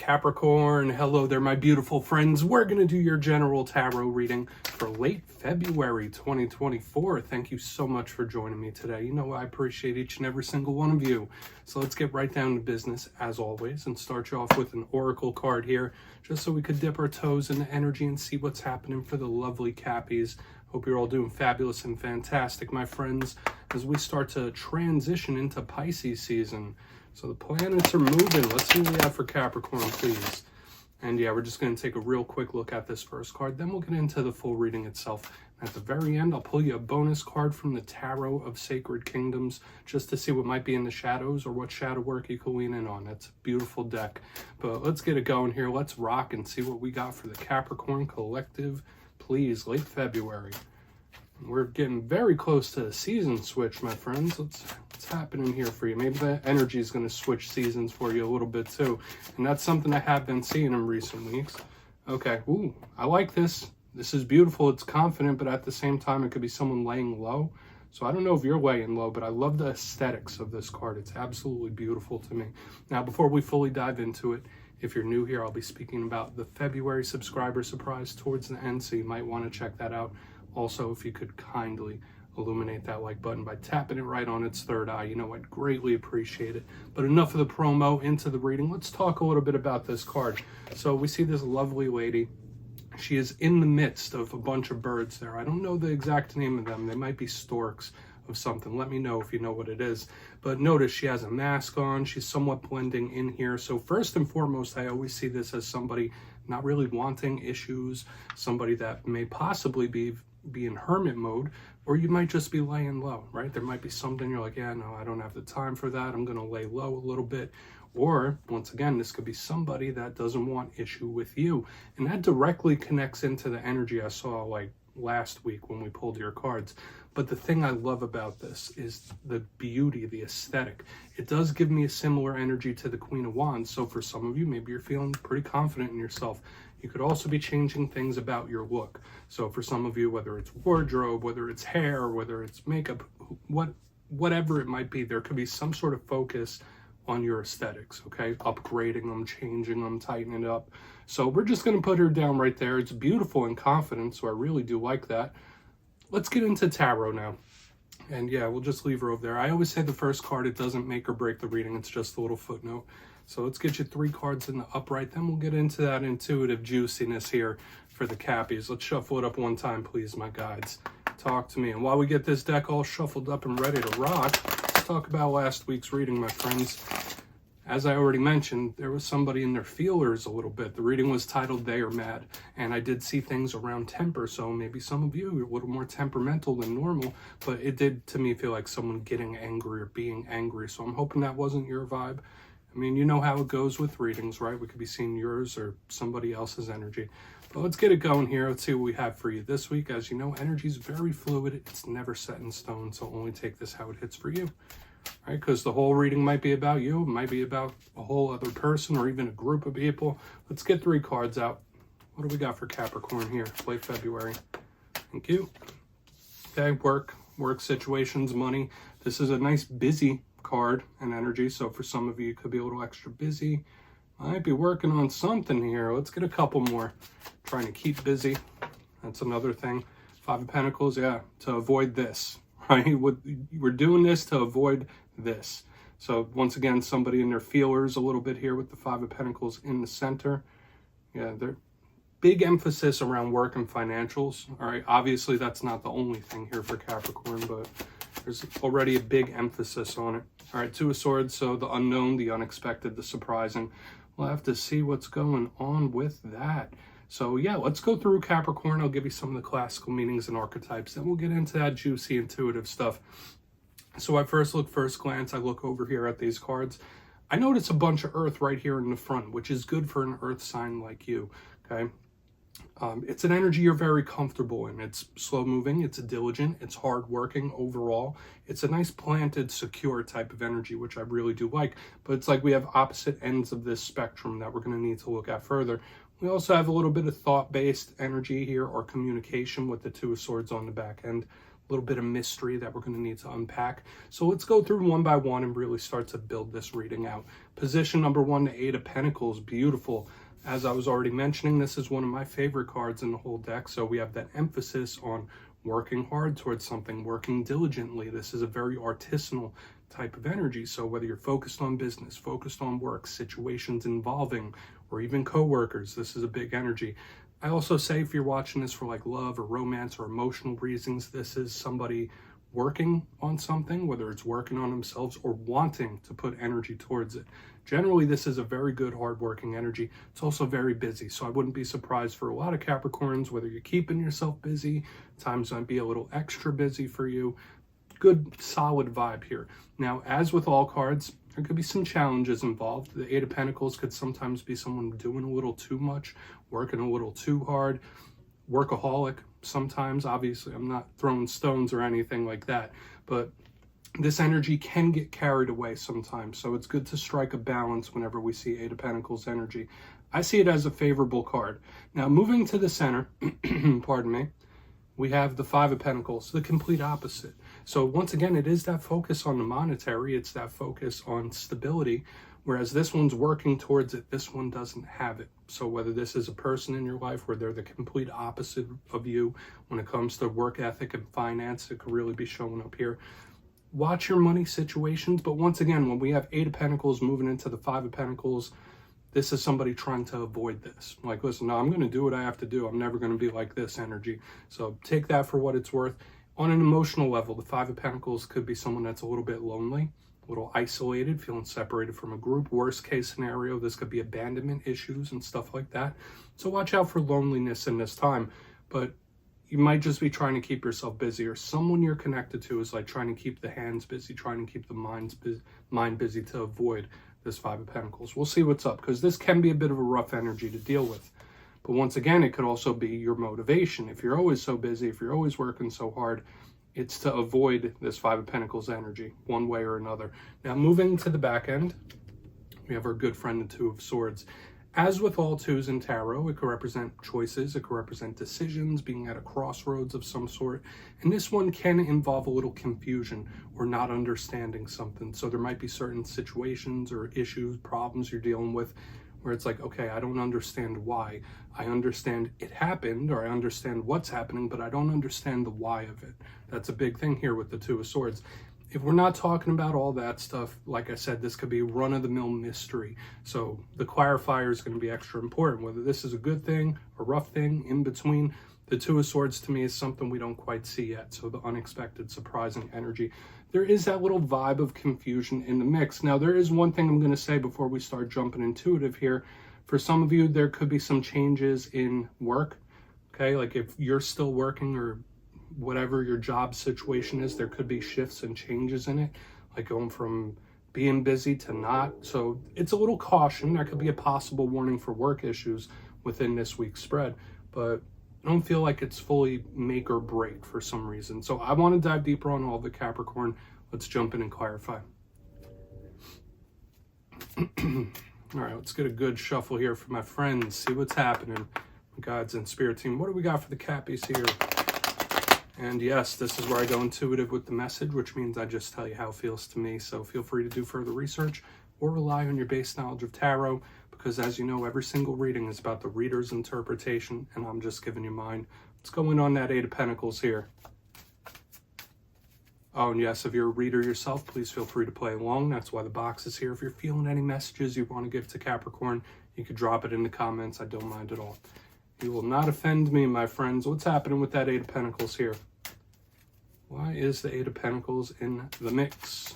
Capricorn. Hello there, my beautiful friends. We're going to do your general tarot reading for late February 2024. Thank you so much for joining me today. You know, I appreciate each and every single one of you. So let's get right down to business as always and start you off with an oracle card here, just so we could dip our toes in the energy and see what's happening for the lovely Cappies. Hope you're all doing fabulous and fantastic, my friends, as we start to transition into Pisces season. So the planets are moving. Let's see what we have for Capricorn, please. And yeah, we're just going to take a real quick look at this first card. Then we'll get into the full reading itself. At the very end, I'll pull you a bonus card from the Tarot of Sacred Kingdoms just to see what might be in the shadows or what shadow work you can lean in on. It's a beautiful deck. But let's get it going here. Let's rock and see what we got for the Capricorn Collective, please, late February. We're getting very close to the season switch, my friends. What's happening here for you? Maybe the energy is going to switch seasons for you a little bit too. And that's something I have been seeing in recent weeks. Okay, ooh, I like this. This is beautiful. It's confident, but at the same time, it could be someone laying low. So I don't know if you're laying low, but I love the aesthetics of this card. It's absolutely beautiful to me. Now, before we fully dive into it, if you're new here, I'll be speaking about the February subscriber surprise towards the end, so you might want to check that out. Also, if you could kindly illuminate that like button by tapping it right on its third eye, you know, I'd greatly appreciate it. But enough of the promo, into the reading. Let's talk a little bit about this card. So we see this lovely lady. She is in the midst of a bunch of birds there. I don't know the exact name of them. They might be storks of something. Let me know if you know what it is. But notice she has a mask on. She's somewhat blending in here. So first and foremost, I always see this as somebody not really wanting issues, somebody that may possibly be in hermit mode, or you might just be laying low, right? There might be something you're like, yeah, no, I don't have the time for that. I'm going to lay low a little bit. Or once again, this could be somebody that doesn't want issue with you. And that directly connects into the energy I saw like last week when we pulled your cards. But the thing I love about this is the beauty, the aesthetic. It does give me a similar energy to the Queen of Wands. So for some of you, maybe you're feeling pretty confident in yourself. You could also be changing things about your look. So for some of you, whether it's wardrobe, whether it's hair, whether it's makeup, whatever it might be, there could be some sort of focus on your aesthetics, okay? Upgrading them, changing them, tightening it up. So we're just going to put her down right there. It's beautiful and confident, so I really do like that. Let's get into tarot now. And yeah, we'll just leave her over there. I always say the first card, it doesn't make or break the reading. It's just a little footnote. So let's get you 3 cards in the upright. Then we'll get into that intuitive juiciness here for the Cappies. Let's shuffle it up one time, please, my guides. Talk to me. And while we get this deck all shuffled up and ready to rock, let's talk about last week's reading, my friends. As I already mentioned, there was somebody in their feelers a little bit. The reading was titled They Are Mad, and I did see things around temper, so maybe some of you are a little more temperamental than normal, but it did to me feel like someone getting angry or being angry, so I'm hoping that wasn't your vibe. I mean, you know how it goes with readings, right? We could be seeing yours or somebody else's energy. But let's get it going here. Let's see what we have for you this week. As you know, energy is very fluid. It's never set in stone, so only take this how it hits for you. Right, because the whole reading might be about you, it might be about a whole other person or even a group of people. Let's get 3 cards out. What do we got for Capricorn here, late February? Thank you. Okay, work situations, money. This is a nice busy card and energy, so for some of you, it could be a little extra busy. Might be working on something here. Let's get a couple more. Trying to keep busy. That's another thing. 5 of Pentacles, yeah, to avoid this. Right? We're doing this to avoid this. So once again, somebody in their feelers a little bit here with the 5 of Pentacles in the center. Yeah, they're big emphasis around work and financials. All right, obviously that's not the only thing here for Capricorn, but there's already a big emphasis on it. All right, 2 of Swords, so the unknown, the unexpected, the surprising. We'll have to see what's going on with that. So yeah, let's go through Capricorn. I'll give you some of the classical meanings and archetypes, then we'll get into that juicy intuitive stuff. So at first glance, I look over here at these cards. I notice a bunch of earth right here in the front, which is good for an earth sign like you, okay? It's an energy you're very comfortable in. It's slow moving, it's diligent, it's hard working overall. It's a nice planted, secure type of energy, which I really do like. But it's like we have opposite ends of this spectrum that we're going to need to look at further. We also have a little bit of thought-based energy here or communication with the 2 of Swords on the back end. little bit of mystery that we're going to need to unpack. So let's go through one by one and really start to build this reading out. Position number 1, the Eight of Pentacles, beautiful. As I was already mentioning, this is one of my favorite cards in the whole deck. So we have that emphasis on working hard towards something, working diligently. This is a very artisanal type of energy. So whether you're focused on business, focused on work, situations involving, or even coworkers, this is a big energy. I also say if you're watching this for like love or romance or emotional reasons, this is somebody working on something, whether it's working on themselves or wanting to put energy towards it. Generally, this is a very good, hardworking energy. It's also very busy, so I wouldn't be surprised for a lot of Capricorns, whether you're keeping yourself busy, times might be a little extra busy for you. Good, solid vibe here. Now, as with all cards, there could be some challenges involved. The Eight of Pentacles could sometimes be someone doing a little too much, working a little too hard, workaholic sometimes. Obviously, I'm not throwing stones or anything like that, but this energy can get carried away sometimes. So it's good to strike a balance whenever we see Eight of Pentacles energy. I see it as a favorable card. Now, moving to the center, pardon me, we have the Five of Pentacles, the complete opposite. So once again, it is that focus on the monetary. It's that focus on stability, whereas this one's working towards it. This one doesn't have it. So whether this is a person in your life where they're the complete opposite of you when it comes to work ethic and finance, it could really be showing up here. Watch your money situations. But once again, when we have Eight of Pentacles moving into the Five of Pentacles, this is somebody trying to avoid this. Like, listen, no, I'm going to do what I have to do. I'm never going to be like this energy. So take that for what it's worth. On an emotional level, the Five of Pentacles could be someone that's a little bit lonely, a little isolated, feeling separated from a group. Worst case scenario, this could be abandonment issues and stuff like that. So watch out for loneliness in this time. But you might just be trying to keep yourself busy, or someone you're connected to is like trying to keep the hands busy, trying to keep the mind busy to avoid this Five of Pentacles. We'll see what's up, because this can be a bit of a rough energy to deal with. But once again, it could also be your motivation. If you're always so busy, if you're always working so hard, it's to avoid this Five of Pentacles energy one way or another. Now, moving to the back end, we have our good friend, the Two of Swords. As with all twos in tarot, it could represent choices, it could represent decisions, being at a crossroads of some sort. And this one can involve a little confusion or not understanding something. So there might be certain situations or issues, problems you're dealing with where it's like, okay, I don't understand why. I understand it happened, or I understand what's happening, but I don't understand the why of it. That's a big thing here with the Two of Swords. If we're not talking about all that stuff, like I said, this could be run-of-the-mill mystery. So the clarifier is going to be extra important, whether this is a good thing, a rough thing, in between. The Two of Swords to me is something we don't quite see yet. So the unexpected, surprising energy. There is that little vibe of confusion in the mix. Now, there is one thing I'm going to say before we start jumping intuitive here. For some of you, there could be some changes in work. Okay, like if you're still working or whatever your job situation is, there could be shifts and changes in it, like going from being busy to not. So it's a little caution. There could be a possible warning for work issues within this week's spread, but I don't feel like it's fully make or break for some reason. So I want to dive deeper on all of the Capricorn. Let's jump in and clarify. All right, let's get a good shuffle here for my friends. See what's happening. My guides and spirit team. What do we got for the Cappies here? And yes, this is where I go intuitive with the message, which means I just tell you how it feels to me. So feel free to do further research or rely on your base knowledge of tarot, because as you know, every single reading is about the reader's interpretation, and I'm just giving you mine. What's going on that Eight of Pentacles here? Oh, and yes, if you're a reader yourself, please feel free to play along. That's why the box is here. If you're feeling any messages you want to give to Capricorn, you could drop it in the comments. I don't mind at all. You will not offend me, my friends. What's happening with that Eight of Pentacles here? Why is the Eight of Pentacles in the mix?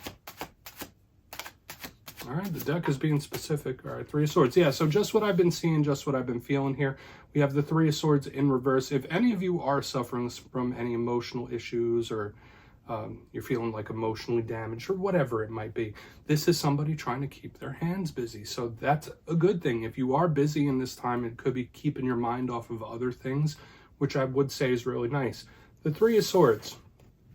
All right, the deck is being specific. All right, Three of Swords. Yeah, so just what I've been seeing, just what I've been feeling here. We have the Three of Swords in reverse. If any of you are suffering from any emotional issues, or you're feeling like emotionally damaged, or whatever it might be, this is somebody trying to keep their hands busy. So that's a good thing. If you are busy in this time, it could be keeping your mind off of other things, which I would say is really nice. The Three of Swords.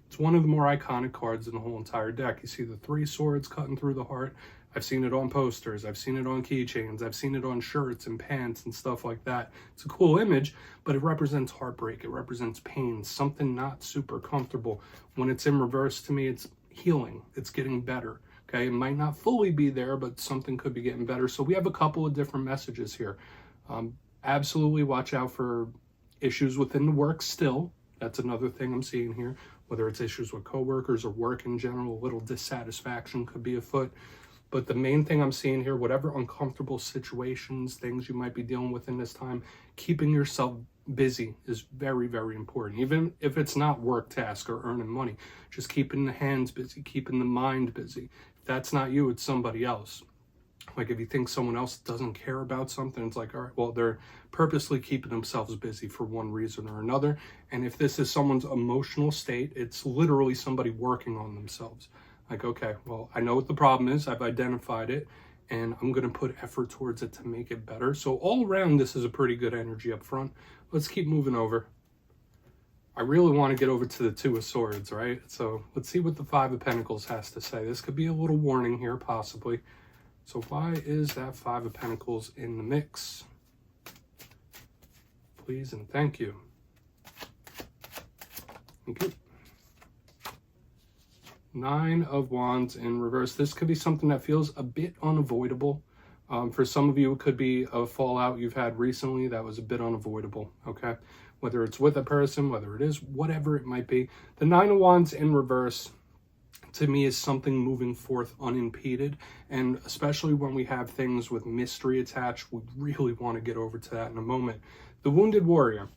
It's one of the more iconic cards in the whole entire deck. You see the Three Swords cutting through the heart. I've seen it on posters. I've seen it on keychains. I've seen it on shirts and pants and stuff like that. It's a cool image, but it represents heartbreak. It represents pain, something not super comfortable. When it's in reverse, to me, it's healing. It's getting better. Okay, it might not fully be there, but something could be getting better. So we have a couple of different messages here. Absolutely watch out for issues within the work still. That's another thing I'm seeing here. Whether it's issues with coworkers or work in general, a little dissatisfaction could be afoot. But the main thing I'm seeing here, whatever uncomfortable situations, things you might be dealing with in this time, keeping yourself busy is very, very important. Even if it's not work task or earning money, just keeping the hands busy, keeping the mind busy. If that's not you, it's somebody else. Like if you think someone else doesn't care about something, it's like, all right, well, they're purposely keeping themselves busy for one reason or another. And if this is someone's emotional state, it's literally somebody working on themselves. Like, okay, well, I know what the problem is. I've identified it, and I'm going to put effort towards it to make it better. So all around, this is a pretty good energy up front. Let's keep moving over. I really want to get over to the Two of Swords, right? So let's see what the Five of Pentacles has to say. This could be a little warning here, possibly. So why is that Five of Pentacles in the mix? Please and thank you. Thank you. Nine of Wands in reverse. This could be something that feels a bit unavoidable. For some of you, it could be a fallout you've had recently that was a bit unavoidable, okay? Whether it's with a person, whether it is, whatever it might be. The Nine of Wands in reverse, to me, is something moving forth unimpeded. And especially when we have things with mystery attached, we really want to get over to that in a moment. The Wounded Warrior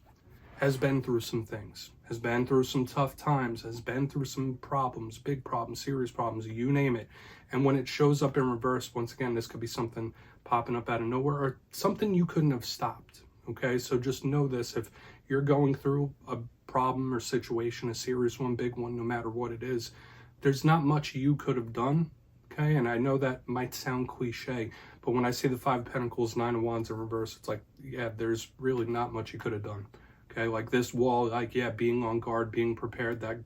has been through some things, has been through some tough times, has been through some problems, big problems, serious problems, you name it. And when it shows up in reverse, once again, this could be something popping up out of nowhere or something you couldn't have stopped, okay? So just know this, if you're going through a problem or situation, a serious one, big one, no matter what it is, there's not much you could have done, okay? And I know that might sound cliche, but when I see the Five of Pentacles, Nine of Wands in reverse, it's like, yeah, there's really not much you could have done. Okay, like this wall, like, yeah, being on guard, being prepared, that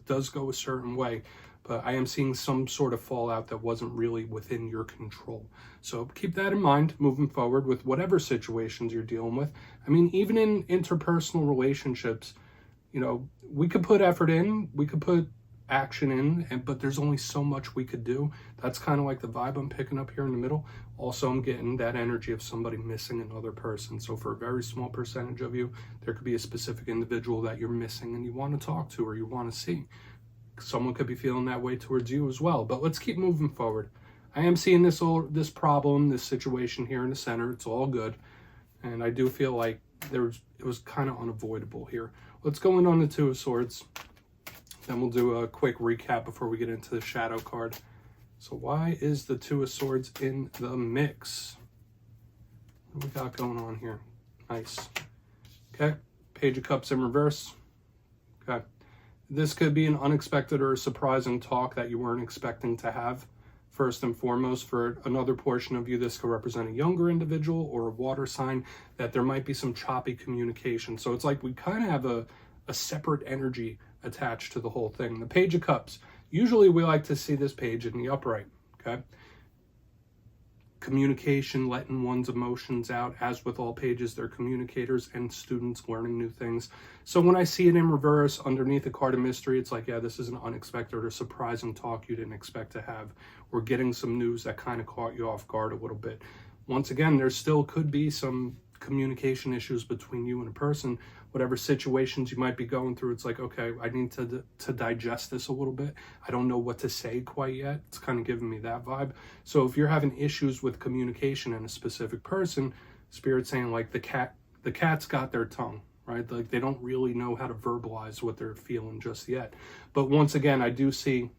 does go a certain way. But I am seeing some sort of fallout that wasn't really within your control. So keep that in mind moving forward with whatever situations you're dealing with. I mean, even in interpersonal relationships, you know, we could put effort in, we could put action in, but there's only so much we could do. That's kind of like the vibe I'm picking up here in the middle. Also, I'm getting that energy of somebody missing another person. So for a very small percentage of you, there could be a specific individual that you're missing and you want to talk to or you want to see. Someone could be feeling that way towards you as well. But let's keep moving forward. I am seeing this problem, this situation here in the center. It's all good. And I do feel like it was kind of unavoidable here. Let's go in on the Two of Swords. Then we'll do a quick recap before we get into the shadow card. So why is the Two of Swords in the mix? What do we got going on here? Nice. Okay. Page of Cups in reverse. Okay. This could be an unexpected or surprising talk that you weren't expecting to have. First and foremost, for another portion of you, this could represent a younger individual or a water sign, that there might be some choppy communication. So it's like we kind of have a separate energy attached to the whole thing. The Page of Cups. Usually we like to see this page in the upright, okay? Communication, letting one's emotions out. As with all pages, they're communicators and students learning new things. So when I see it in reverse underneath a card of mystery, it's like, yeah, this is an unexpected or surprising talk you didn't expect to have. We're getting some news that kind of caught you off guard a little bit. Once again, there still could be some communication issues between you and a person. Whatever situations you might be going through, it's like, okay, I need to digest this a little bit. I don't know what to say quite yet. It's kind of giving me that vibe. So if you're having issues with communication in a specific person, Spirit's saying like the cat's got their tongue, right? Like they don't really know how to verbalize what they're feeling just yet. But once again, I do see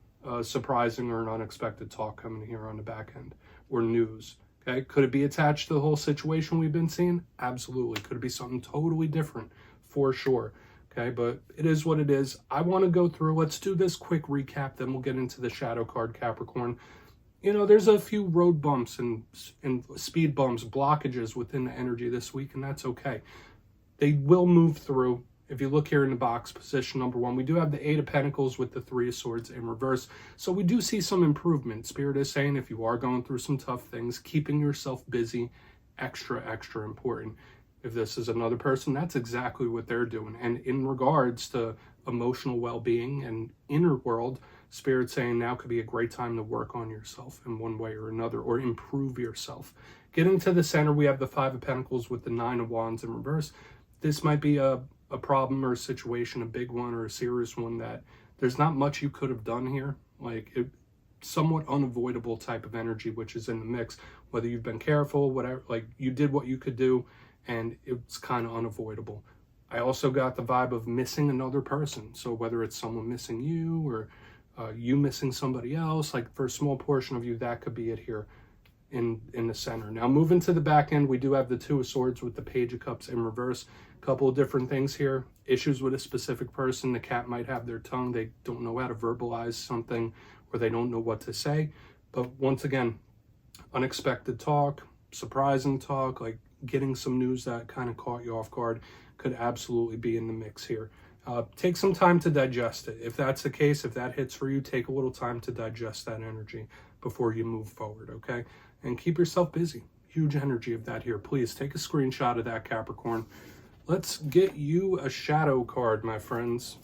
surprising or an unexpected talk coming here on the back end, or news. Okay, could it be attached to the whole situation we've been seeing? Absolutely. Could it be something totally different? For sure. Okay, but it is what it is. I want to go through, let's do this quick recap, then we'll get into the shadow card, Capricorn. You know, there's a few road bumps and speed bumps, blockages within the energy this week, and that's okay. They will move through, If you look here in the box, position number 1, we do have the 8 of Pentacles with the 3 of Swords in reverse. So we do see some improvement. Spirit is saying if you are going through some tough things, keeping yourself busy, extra important. If this is another person, that's exactly what they're doing. And in regards to emotional well-being and inner world, Spirit saying now could be a great time to work on yourself in one way or another, or improve yourself. Getting to the center, we have the 5 of Pentacles with the 9 of Wands in reverse. This might be a problem or a situation, a big one or a serious one, that there's not much you could have done here. Like, somewhat unavoidable type of energy which is in the mix, whether you've been careful, whatever, like you did what you could do and it's kind of unavoidable. I also got the vibe of missing another person. So whether it's someone missing you or you missing somebody else, like for a small portion of you, that could be it here in the center. Now moving to the back end, we do have the 2 of Swords with the Page of Cups in reverse. A couple of different things here. Issues with a specific person. The cat might have their tongue. They don't know how to verbalize something, or they don't know what to say. But once again, unexpected talk, surprising talk, like getting some news that kind of caught you off guard could absolutely be in the mix here. Take some time to digest it. If that's the case, if that hits for you, take a little time to digest that energy before you move forward, okay? And keep yourself busy. Huge energy of that here. Please take a screenshot of that, Capricorn. Let's get you a shadow card, my friends.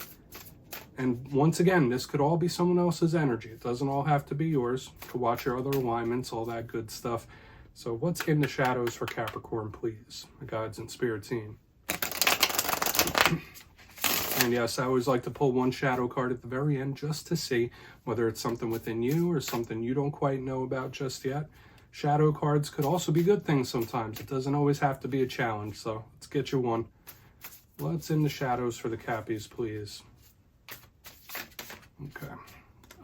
And once again, this could all be someone else's energy. It doesn't all have to be yours. To watch your other alignments, all that good stuff. So what's in the shadows for Capricorn, please? My guides and spirit team. And yes, I always like to pull one shadow card at the very end just to see whether it's something within you or something you don't quite know about just yet. Shadow cards could also be good things sometimes. It doesn't always have to be a challenge. So let's get you one. What's in the shadows for the Cappies, please? Okay.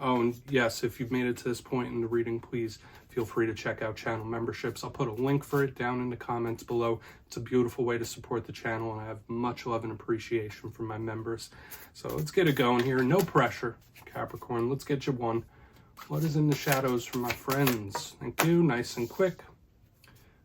Oh, and yes, if you've made it to this point in the reading, please feel free to check out channel memberships. I'll put a link for it down in the comments below. It's a beautiful way to support the channel, and I have much love and appreciation for my members. So let's get it going here. No pressure, Capricorn. Let's get you one. What is in the shadows for my friends? Thank you. Nice and quick.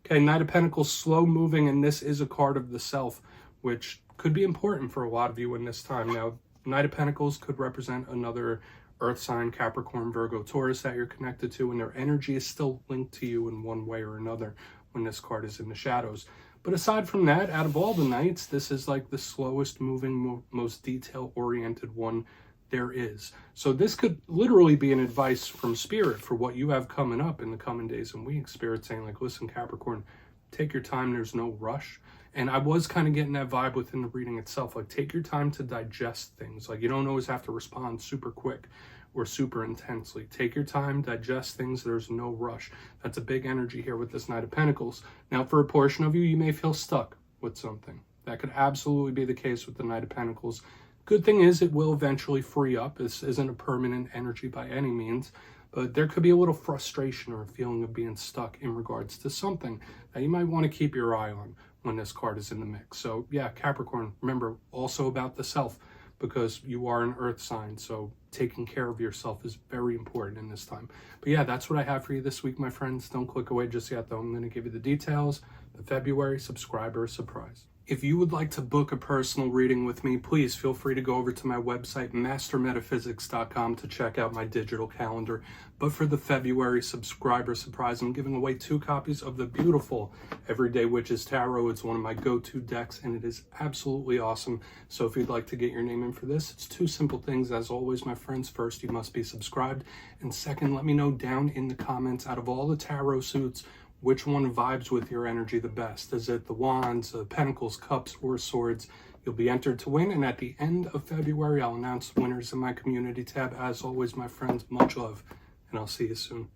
Okay, Knight of Pentacles, slow moving, and this is a card of the self, which could be important for a lot of you in this time. Now, Knight of Pentacles could represent another earth sign, Capricorn, Virgo, Taurus, that you're connected to, and their energy is still linked to you in one way or another when this card is in the shadows. But aside from that, out of all the Knights, this is like the slowest moving, most detail-oriented one there is. So this could literally be an advice from Spirit for what you have coming up in the coming days and weeks. Spirit saying, like, listen, Capricorn, take your time. There's no rush. And I was kind of getting that vibe within the reading itself. Like, take your time to digest things. Like, you don't always have to respond super quick or super intensely. Take your time, digest things. There's no rush. That's a big energy here with this Knight of Pentacles. Now, for a portion of you, you may feel stuck with something. That could absolutely be the case with the Knight of Pentacles. Good thing is it will eventually free up. This isn't a permanent energy by any means, but there could be a little frustration or a feeling of being stuck in regards to something that you might want to keep your eye on when this card is in the mix. So yeah, Capricorn, remember also about the self, because you are an earth sign. So taking care of yourself is very important in this time. But yeah, that's what I have for you this week, my friends. Don't click away just yet, though. I'm going to give you the details. The February subscriber surprise. If you would like to book a personal reading with me, please feel free to go over to my website, mastermetaphysics.com, to check out my digital calendar. But for the February subscriber surprise, I'm giving away 2 copies of the beautiful Everyday Witches Tarot. It's one of my go-to decks, and it is absolutely awesome. So if you'd like to get your name in for this, it's 2 simple things. As always, my friends, first, you must be subscribed. And second, let me know down in the comments, out of all the tarot suits, which one vibes with your energy the best. Is it the Wands, the Pentacles, Cups, or Swords? You'll be entered to win, and at the end of February, I'll announce winners in my community tab. As always, my friends, much love, and I'll see you soon.